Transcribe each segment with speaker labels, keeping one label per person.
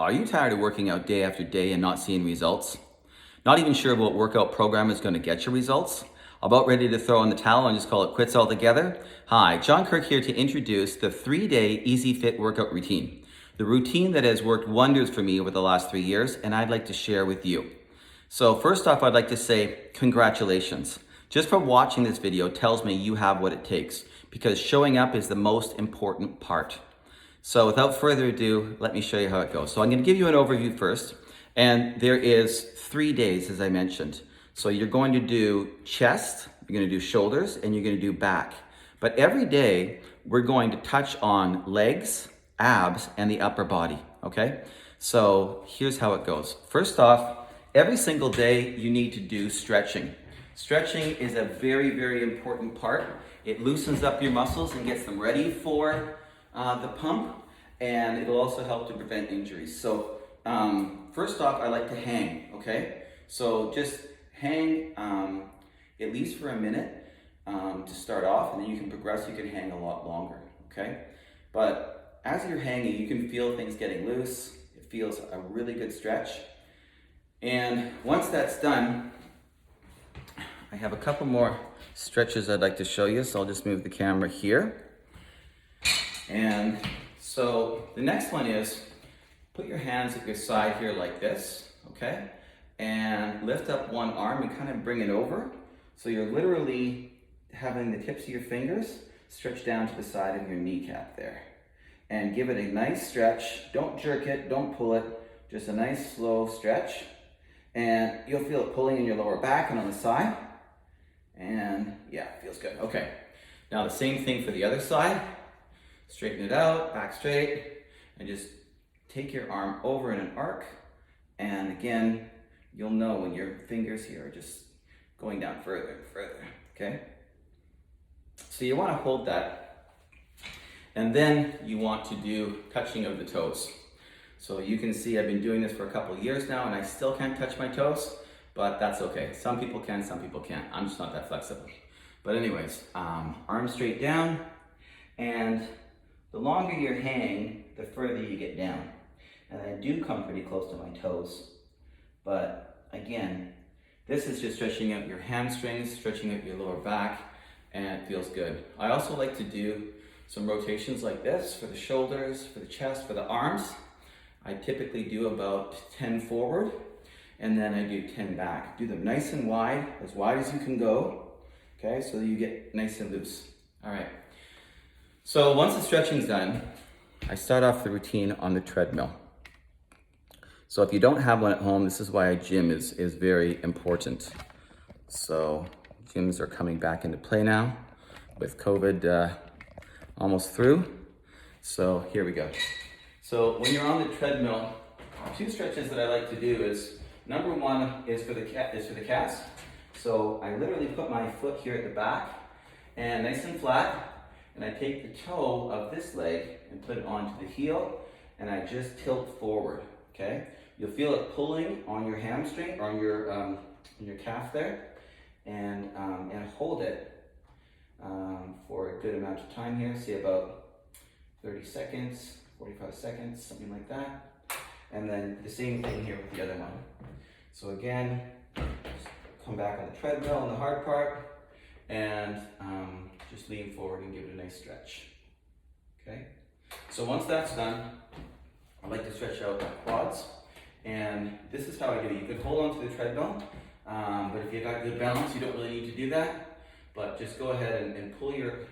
Speaker 1: Are you tired of working out day after day and not seeing results? Not even sure what workout program is going to get you results? About ready to throw in the towel and just call it quits altogether? Hi, John Kirk here to introduce the 3-day Easy Fit workout routine. The routine that has worked wonders for me over the last 3 years, and I'd like to share with you. So first off, I'd like to say congratulations. Just from watching this video tells me you have what it takes, because showing up is the most important part. So without further ado, let me show you how it goes. So I'm going to give you an overview first, and there is 3 days, as I mentioned. So you're going to do chest, you're going to do shoulders, and you're going to do back. But every day, we're going to touch on legs, abs, and the upper body, okay? So here's how it goes. First off, every single day, you need to do stretching. Stretching is a very, very important part. It loosens up your muscles and gets them ready for the pump, and it'll also help to prevent injuries. So first off, I like to hang, okay? So just hang at least for a minute to start off, and then you can progress, you can hang a lot longer, okay? But as you're hanging, you can feel things getting loose. It feels a really good stretch. And once that's done, I have a couple more stretches I'd like to show you, so I'll just move the camera here. And so the next one is put your hands at your side here like this, okay? And lift up one arm and kind of bring it over. So you're literally having the tips of your fingers stretch down to the side of your kneecap there. And give it a nice stretch. Don't jerk it, don't pull it. Just a nice slow stretch. And you'll feel it pulling in your lower back and on the side. And yeah, it feels good. Okay, now the same thing for the other side. Straighten it out, back straight, and just take your arm over in an arc. And again, you'll know when your fingers here are just going down further and further, okay? So you want to hold that. And then you want to do touching of the toes. So you can see I've been doing this for a couple of years now, and I still can't touch my toes, but that's okay. Some people can, some people can't. I'm just not that flexible. But anyways, arms straight down, and the longer you hang, the further you get down. And I do come pretty close to my toes. But again, this is just stretching out your hamstrings, stretching out your lower back, and it feels good. I also like to do some rotations like this for the shoulders, for the chest, for the arms. I typically do about 10 forward, and then I do 10 back. Do them nice and wide as you can go, okay, so that you get nice and loose. All right. So once the stretching's done, I start off the routine on the treadmill. So if you don't have one at home, this is why a gym is very important. So gyms are coming back into play now with COVID almost through. So here we go. So when you're on the treadmill, 2 stretches that I like to do is, number one is for the calves. So I literally put my foot here at the back and nice and flat. And I take the toe of this leg and put it onto the heel, and I just tilt forward, okay? You'll feel it pulling on your hamstring, or on your calf there, and hold it for a good amount of time here, say about 30 seconds, 45 seconds, something like that. And then the same thing here with the other one. So again, just come back on the treadmill on the hard part, and just lean forward and give it a nice stretch, okay? So once that's done, I like to stretch out my quads, and this is how I do it. You can hold onto the treadmill, but if you've got good balance, you don't really need to do that, but just go ahead and pull your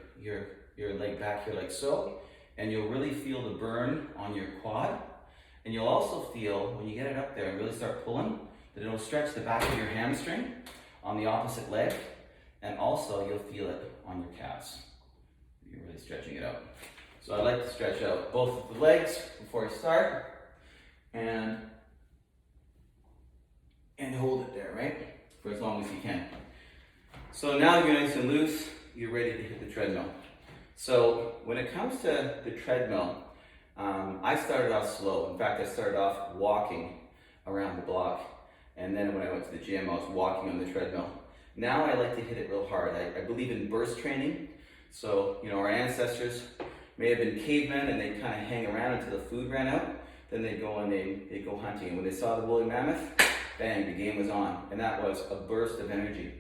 Speaker 1: leg back here like so, and you'll really feel the burn on your quad, and you'll also feel, when you get it up there and really start pulling, that it'll stretch the back of your hamstring on the opposite leg, and also you'll feel it on your calves. You're really stretching it out. So I like to stretch out both of the legs before I start, and hold it there, right? For as long as you can. So now you're nice and loose, you're ready to hit the treadmill. So when it comes to the treadmill, I started off slow. In fact, I started off walking around the block, and then when I went to the gym, I was walking on the treadmill. Now I like to hit it real hard. I believe in burst training. So, our ancestors may have been cavemen and they'd kind of hang around until the food ran out. then they'd go and they'd go hunting. And when they saw the woolly mammoth, bang, the game was on. And that was a burst of energy.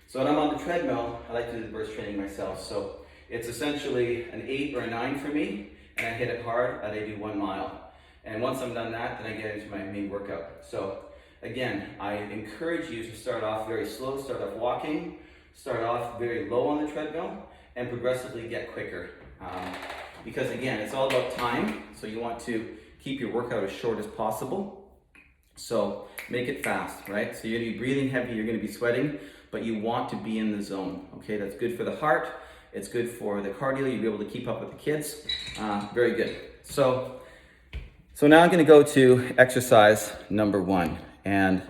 Speaker 1: So when I'm on the treadmill, I like to do the burst training myself. So it's essentially an 8 or a 9 for me, and I hit it hard, and I do 1 mile. And once I'm done that, then I get into my main workout. So again, I encourage you to start off very slow, start off walking, start off very low on the treadmill, and progressively get quicker. Because again, it's all about time, so you want to keep your workout as short as possible. So make it fast, right? So you're gonna be breathing heavy, you're gonna be sweating, but you want to be in the zone, okay? That's good for the heart, it's good for the cardio, you'll be able to keep up with the kids. Very good. So now I'm gonna go to exercise number 1, and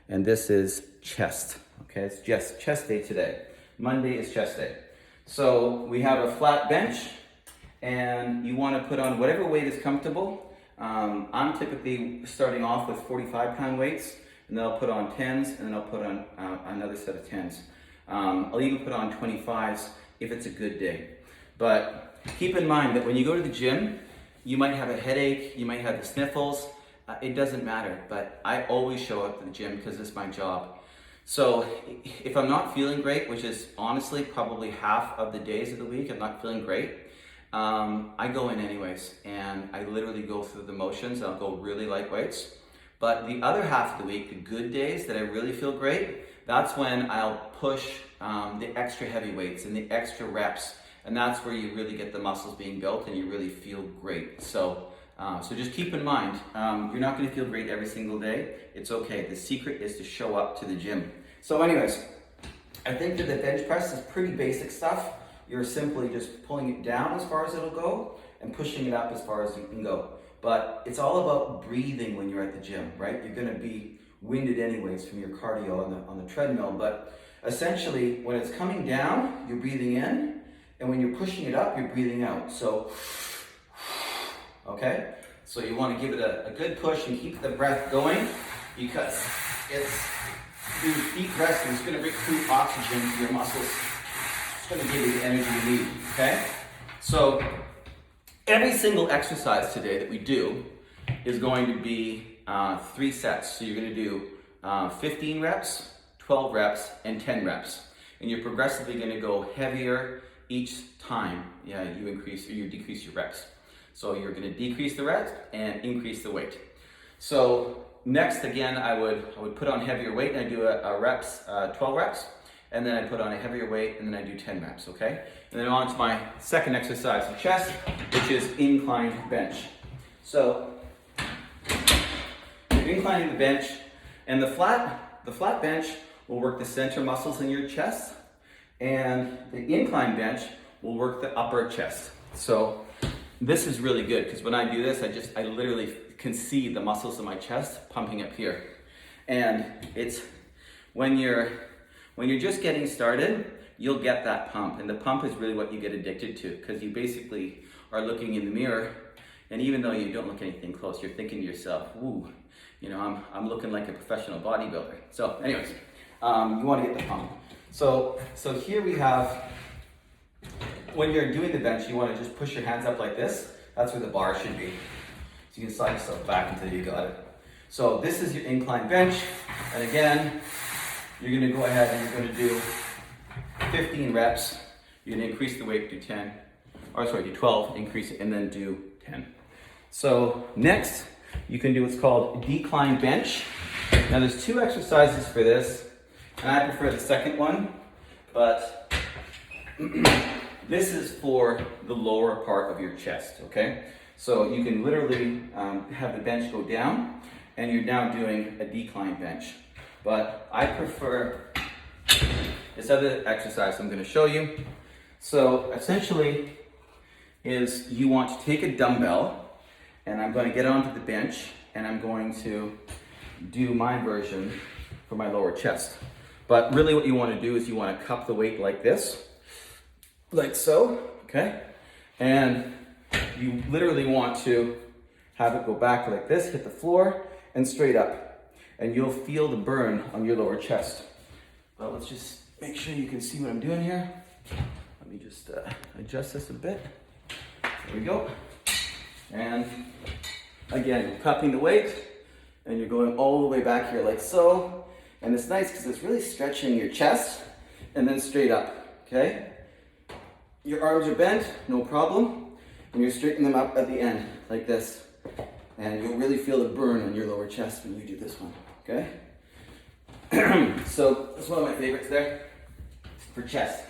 Speaker 1: this is chest, okay? It's just chest day today. Monday is chest day. So we have a flat bench, and you wanna put on whatever weight is comfortable. I'm typically starting off with 45-pound weights, and then I'll put on 10s, and then I'll put on another set of 10s. I'll even put on 25s if it's a good day. But keep in mind that when you go to the gym, you might have a headache, you might have the sniffles, it doesn't matter, but I always show up to the gym because it's my job. So if I'm not feeling great, which is honestly probably half of the days of the week, I'm not feeling great, I go in anyways, and I literally go through the motions. I'll go really light weights. But the other half of the week, the good days that I really feel great, that's when I'll push the extra heavy weights and the extra reps. And that's where you really get the muscles being built and you really feel great. So just keep in mind, you're not gonna feel great every single day. It's okay, the secret is to show up to the gym. So anyways, I think that the bench press is pretty basic stuff. You're simply just pulling it down as far as it'll go and pushing it up as far as you can go. But it's all about breathing when you're at the gym, right? You're gonna be winded anyways from your cardio on the treadmill, but essentially when it's coming down, you're breathing in, and when you're pushing it up, you're breathing out. So, okay? So you wanna give it a good push and keep the breath going, because it's these deep breaths is gonna recruit oxygen to your muscles. It's gonna give you the energy you need, okay? So every single exercise today that we do is going to be 3 sets. So you're gonna do 15 reps, 12 reps, and 10 reps. And you're progressively gonna go heavier each time you increase or you decrease your reps. So you're gonna decrease the reps and increase the weight. So next, again, I would put on heavier weight, and I do a reps, 12 reps, and then I put on a heavier weight, and then I do 10 reps, okay? And then on to my second exercise of chest, which is inclined bench. So you're inclining the bench, and the flat bench will work the center muscles in your chest, and the incline bench will work the upper chest. So this is really good, because when I do this, I literally can see the muscles in my chest pumping up here. And it's when you're just getting started, you'll get that pump, and the pump is really what you get addicted to, because you basically are looking in the mirror, and even though you don't look anything close, you're thinking to yourself, "Ooh, you know, I'm looking like a professional bodybuilder." So, anyways, you want to get the pump. So here we have, when you're doing the bench, you want to just push your hands up like this. That's where the bar should be. So you can slide yourself back until you got it. So this is your incline bench, and again, you're going to go ahead and you're going to do 15 reps. You're going to increase the weight to 12, increase it, and then do 10. So next, you can do what's called decline bench. Now there's 2 exercises for this, and I prefer the second one, but this is for the lower part of your chest, okay? So you can literally have the bench go down, and you're now doing a decline bench. But I prefer this other exercise I'm going to show you. So essentially is you want to take a dumbbell, and I'm going to get onto the bench, and I'm going to do my version for my lower chest. But really what you want to do is you want to cup the weight like this, like so, okay? And you literally want to have it go back like this, hit the floor, and straight up. And you'll feel the burn on your lower chest. But let's just make sure you can see what I'm doing here. Let me just adjust this a bit. There we go. And Again, you're cupping the weight and you're going all the way back here like so. And it's nice because it's really stretching your chest and then straight up, okay? Your arms are bent, no problem. And you're straightening them up at the end like this. And you'll really feel the burn on your lower chest when you do this one, okay? So that's one of my favorites there for chest.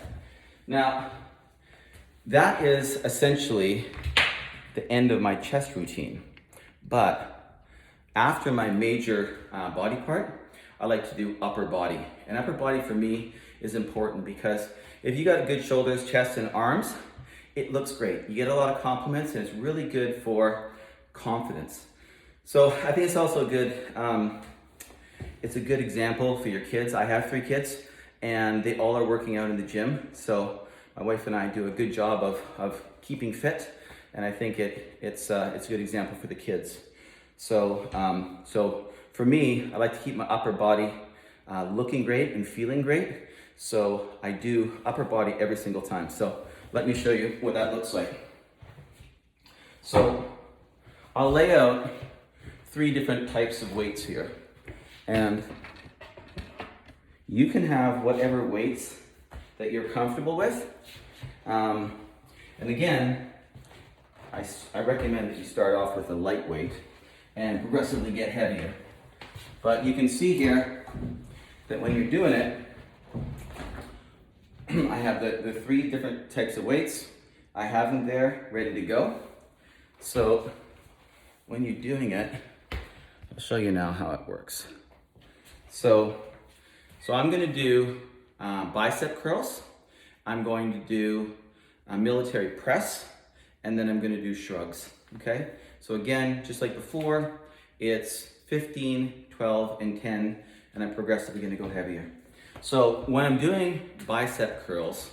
Speaker 1: Now, that is essentially the end of my chest routine. But after my major body part, I like to do upper body. And upper body for me is important because if you got good shoulders, chest, and arms, it looks great. You get a lot of compliments and it's really good for confidence. So I think it's also it's a good example for your kids. I have 3 kids and they all are working out in the gym. So my wife and I do a good job of keeping fit. And I think it's a good example for the kids. So, so for me, I like to keep my upper body looking great and feeling great. So I do upper body every single time. So let me show you what that looks like. So I'll lay out 3 different types of weights here. And you can have whatever weights that you're comfortable with. And again, I recommend that you start off with a light weight and progressively get heavier. But you can see here that when you're doing it, I have the 3 different types of weights. I have them there ready to go. So when you're doing it, I'll show you now how it works. So I'm gonna do bicep curls. I'm going to do a military press, and then I'm gonna do shrugs, okay? So again, just like before, it's 15, 12, and 10, and I'm progressively gonna go heavier. So when I'm doing bicep curls,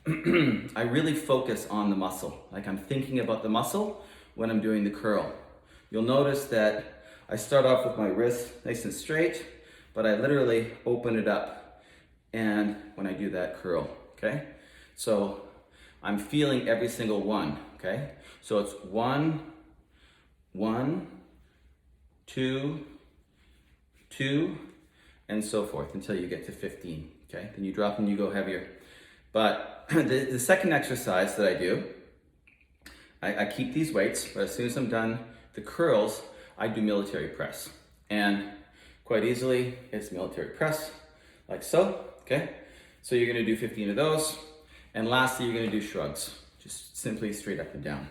Speaker 1: I really focus on the muscle. Like I'm thinking about the muscle when I'm doing the curl. You'll notice that I start off with my wrist nice and straight, but I literally open it up and when I do that curl, okay? So I'm feeling every single one, okay? So it's 1, 1, 2, 2, and so forth until you get to 15, okay? Then you drop and you go heavier. But the second exercise that I do, I keep these weights, but as soon as I'm done the curls, I do military press. And quite easily, it's military press, like so, okay? So you're gonna do 15 of those. And lastly, you're gonna do shrugs, just simply straight up and down.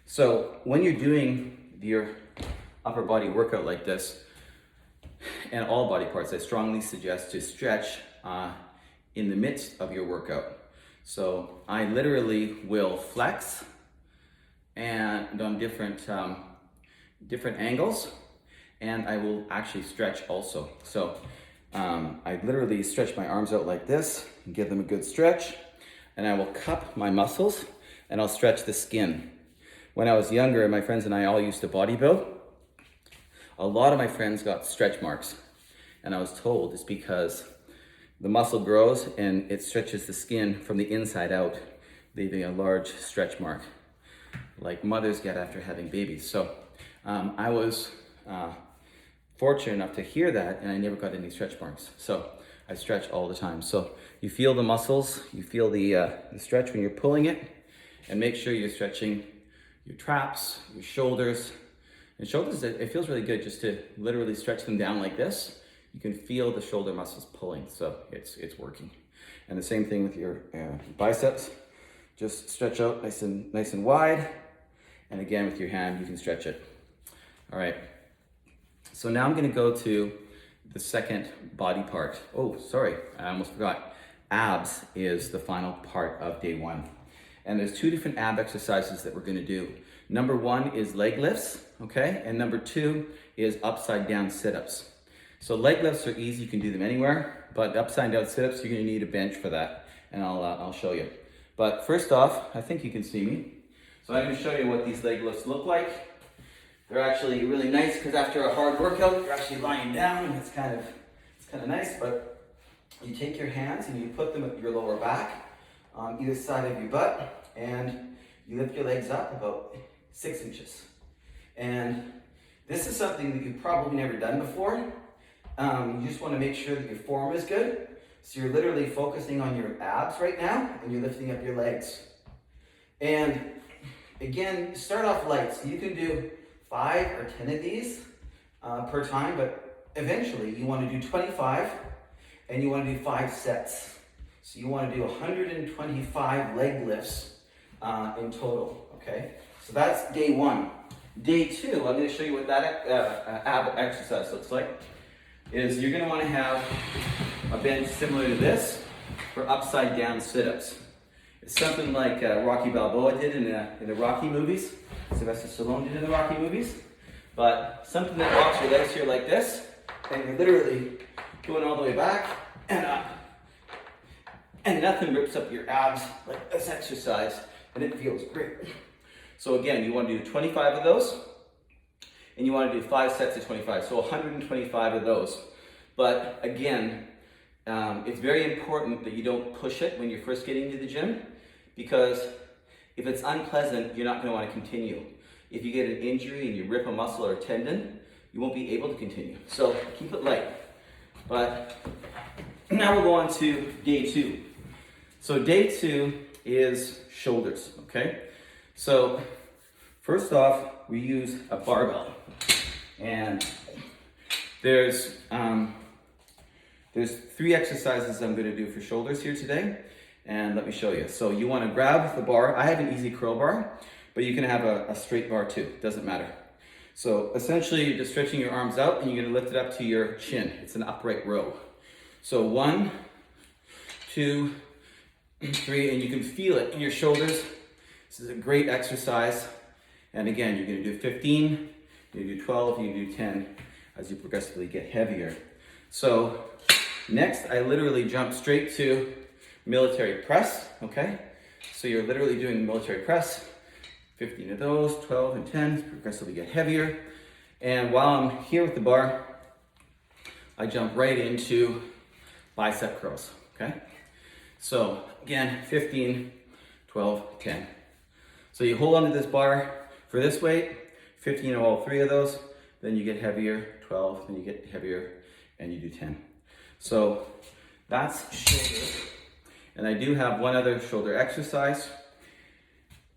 Speaker 1: So when you're doing your upper body workout like this, and all body parts, I strongly suggest to stretch in the midst of your workout. So I literally will flex and on different angles, and I will actually stretch also. So I literally stretch my arms out like this and give them a good stretch, and I will cup my muscles and I'll stretch the skin. When I was younger, my friends and I all used to bodybuild. A lot of my friends got stretch marks, and I was told it's because the muscle grows and it stretches the skin from the inside out, leaving a large stretch mark, like mothers get after having babies. So I was fortunate enough to hear that, and I never got any stretch marks. So I stretch all the time. So you feel the muscles, you feel the stretch when you're pulling it, and make sure you're stretching your traps, your shoulders. And shoulders, it feels really good just to literally stretch them down like this. You can feel the shoulder muscles pulling, so it's working. And the same thing with your biceps. Just stretch out nice and wide. And again, with your hand, you can stretch it. All right. So now I'm gonna go to the second body part. Oh, sorry, I almost forgot. Abs is the final part of day 1. And there's 2 different ab exercises that we're gonna do. Number 1 is leg lifts, okay? And number 2 is upside down sit-ups. So leg lifts are easy, you can do them anywhere, but upside down sit-ups, you're gonna need a bench for that, and I'll show you. But first off, I think you can see me. So I'm gonna show you what these leg lifts look like. They're actually really nice because after a hard workout, you're actually lying down, and it's kind of nice, but you take your hands and you put them at your lower back on either side of your butt, and you lift your legs up about 6 inches. And this is something that you've probably never done before. You just want to make sure that your form is good. So you're literally focusing on your abs right now, and you're lifting up your legs. And again, start off light. So you can do 5 or 10 of these per time, but eventually you want to do 25, and you want to do 5 sets. So you want to do 125 leg lifts in total, okay? So that's day 1. Day 2, I'm going to show you what that ab exercise looks like. Is you're going to want to have a bench similar to this for upside down sit-ups. It's something like Rocky Balboa did in the Rocky movies. Sylvester Stallone did in the Rocky movies. But something that walks your legs here like this, and you're literally going all the way back and up. And nothing rips up your abs like this exercise, and it feels great. So again, you want to do 25 of those, and you want to do 5 sets of 25, so 125 of those. But again, it's very important that you don't push it when you're first getting into the gym, because if it's unpleasant, you're not going to want to continue. If you get an injury and you rip a muscle or a tendon, you won't be able to continue. So keep it light. But now we'll go on to day 2. So day 2 is shoulders, okay? So first off, we use a barbell. And there's 3 exercises I'm going to do for shoulders here today, and let me show you. So you want to grab the bar. I have an easy curl bar, but you can have a straight bar too. Doesn't matter. So essentially, you're just stretching your arms out, and you're going to lift it up to your chin. It's an upright row. So 1, 2, 3, and you can feel it in your shoulders. This is a great exercise. And again, you're going to do 15, you're going to do 12, you can do 10 as you progressively get heavier. So next, I literally jump straight to military press, okay? So you're literally doing military press, 15 of those, 12 and 10, progressively get heavier. And while I'm here with the bar, I jump right into bicep curls, okay? So again, 15, 12, 10. So you hold onto this bar for this weight, 15 of all 3 of those, then you get heavier, 12, then you get heavier, and you do 10. So that's shoulders. And I do have one other shoulder exercise,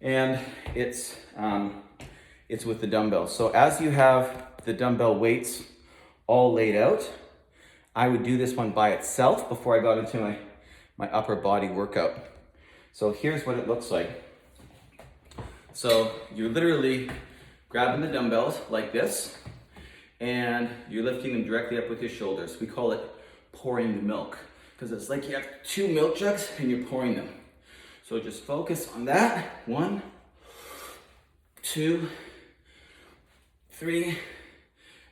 Speaker 1: and it's with the dumbbells. So as you have the dumbbell weights all laid out, I would do this one by itself before I got into my upper body workout. So here's what it looks like. So you're literally grabbing the dumbbells like this, and you're lifting them directly up with your shoulders. We call it pouring the milk, because it's like you have 2 milk jugs and you're pouring them. So just focus on that. 1, 2, 3,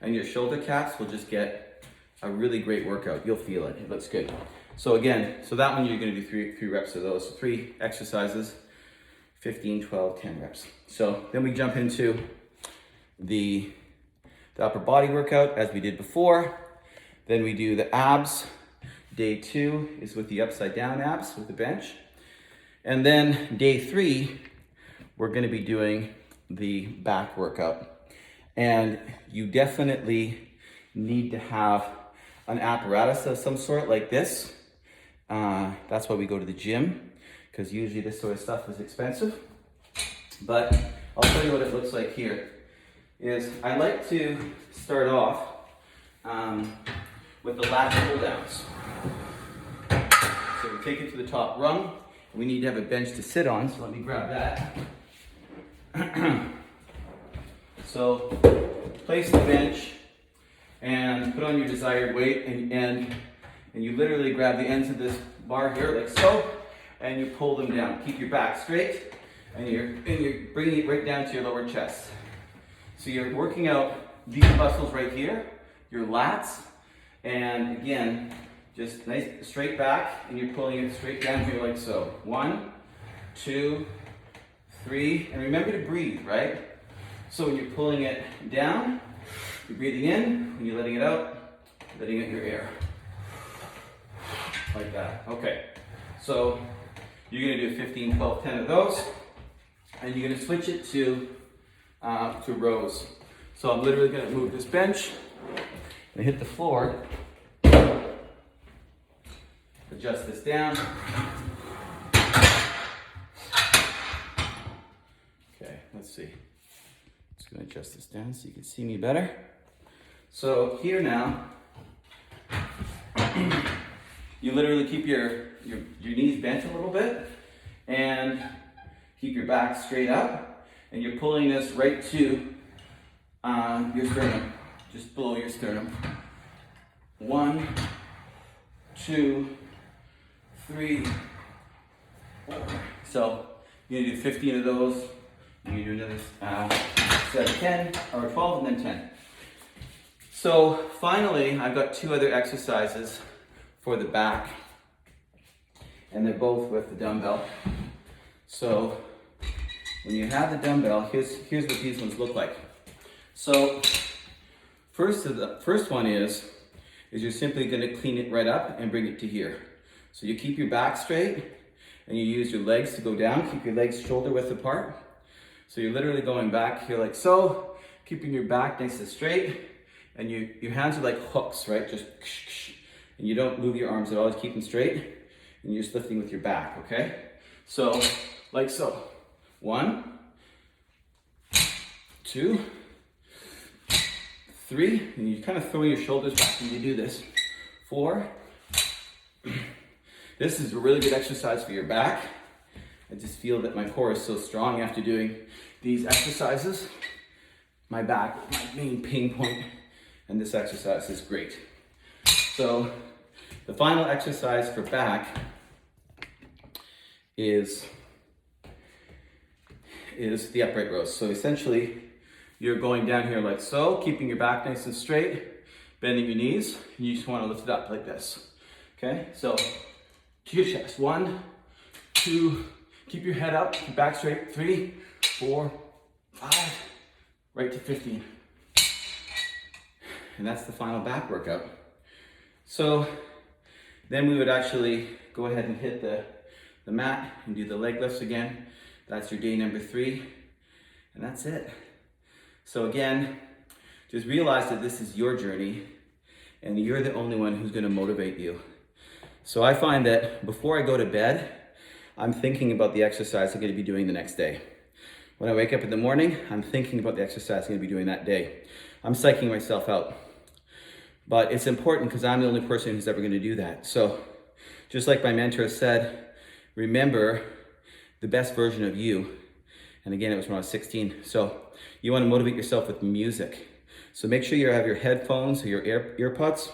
Speaker 1: and your shoulder caps will just get a really great workout. You'll feel it. It looks good. So again, so that one you're going to do 3 reps of those. So 3 exercises, 15, 12, 10 reps. So then we jump into the upper body workout as we did before. Then we do the abs. Day 2 is with the upside down abs with the bench. And then day 3, we're going to be doing the back workout. And you definitely need to have an apparatus of some sort like this. That's why we go to the gym, because usually this sort of stuff is expensive. But I'll show you what it looks like here. I like to start off with the lat pull downs. So we take it to the top rung. We need to have a bench to sit on, so let me grab that. So place the bench and put on your desired weight, and you literally grab the ends of this bar here like so, and you pull them down. Keep your back straight, and you're bringing it right down to your lower chest. So you're working out these muscles right here, your lats, and again, just nice straight back, and you're pulling it straight down here like so. 1, 2, 3, and remember to breathe, right? So when you're pulling it down, you're breathing in, when you're letting it out, letting out your air. Like that. Okay. So you're going to do 15, 12, 10 of those, and you're going to switch it to rows. So I'm literally gonna move this bench and hit the floor. Adjust this down. Okay, let's see. Just gonna adjust this down so you can see me better. So here now, you literally keep your knees bent a little bit and keep your back straight up, and you're pulling this right to your sternum, just below your sternum. 1, 2, 3, 4. So you're gonna do 15 of those. You do another set of 10 or 12 and then 10. So finally, I've got 2 other exercises for the back, and they're both with the dumbbell. So when you have the dumbbell, here's what these ones look like. So first one is you're simply going to clean it right up and bring it to here. So you keep your back straight and you use your legs to go down. Keep your legs shoulder width apart. So you're literally going back here like so, keeping your back nice and straight, and your hands are like hooks, right? Just and you don't move your arms at all, just keep them straight, and you're just lifting with your back, okay? So, like so. 1, 2, 3, and you kind of throw your shoulders back when you do this. 4. This is a really good exercise for your back. I just feel that my core is so strong after doing these exercises. My back is my main pain point, and this exercise is great. So the final exercise for back is the upright rows. So essentially, you're going down here like so, keeping your back nice and straight, bending your knees, and you just want to lift it up like this. Okay, so to your chest. 1, 2, keep your head up, keep back straight. 3, 4, 5, right to 15. And that's the final back workout. So then we would actually go ahead and hit the mat and do the leg lifts again. That's your day number 3, and that's it. So again, just realize that this is your journey, and you're the only one who's gonna motivate you. So I find that before I go to bed, I'm thinking about the exercise I'm gonna be doing the next day. When I wake up in the morning, I'm thinking about the exercise I'm gonna be doing that day. I'm psyching myself out. But it's important because I'm the only person who's ever gonna do that. So just like my mentor said, remember the best version of you. And again, it was when I was 16. So you want to motivate yourself with music. So make sure you have your headphones or your earpods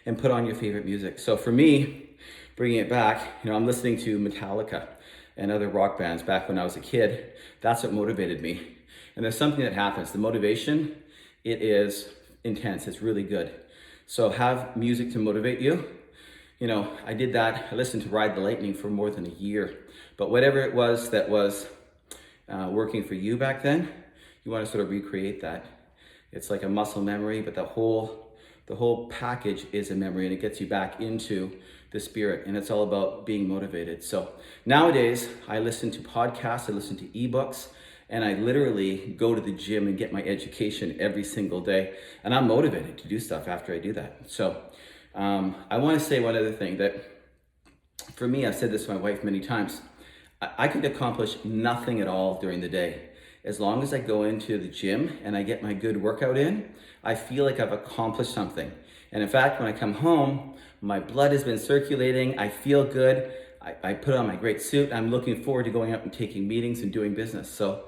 Speaker 1: and put on your favorite music. So for me, bringing it back, I'm listening to Metallica and other rock bands back when I was a kid. That's what motivated me. And there's something that happens. The motivation, it is intense. It's really good. So have music to motivate you. I did that. I listened to Ride the Lightning for more than a year. But whatever it was that was working for you back then, you want to sort of recreate that. It's like a muscle memory, but the whole package is a memory, and it gets you back into the spirit, and it's all about being motivated. So nowadays, I listen to podcasts, I listen to ebooks, and I literally go to the gym and get my education every single day, and I'm motivated to do stuff after I do that. So I want to say one other thing, that for me, I've said this to my wife many times, I could accomplish nothing at all during the day. As long as I go into the gym and I get my good workout in, I feel like I've accomplished something. And in fact, when I come home, my blood has been circulating, I feel good, I put on my great suit, I'm looking forward to going out and taking meetings and doing business. So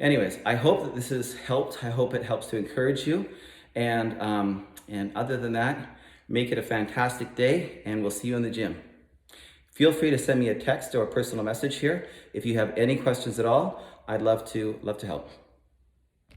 Speaker 1: anyways, I hope that this has helped. I hope it helps to encourage you. And other than that, make it a fantastic day, and we'll see you in the gym. Feel free to send me a text or a personal message here. If you have any questions at all, I'd love to help.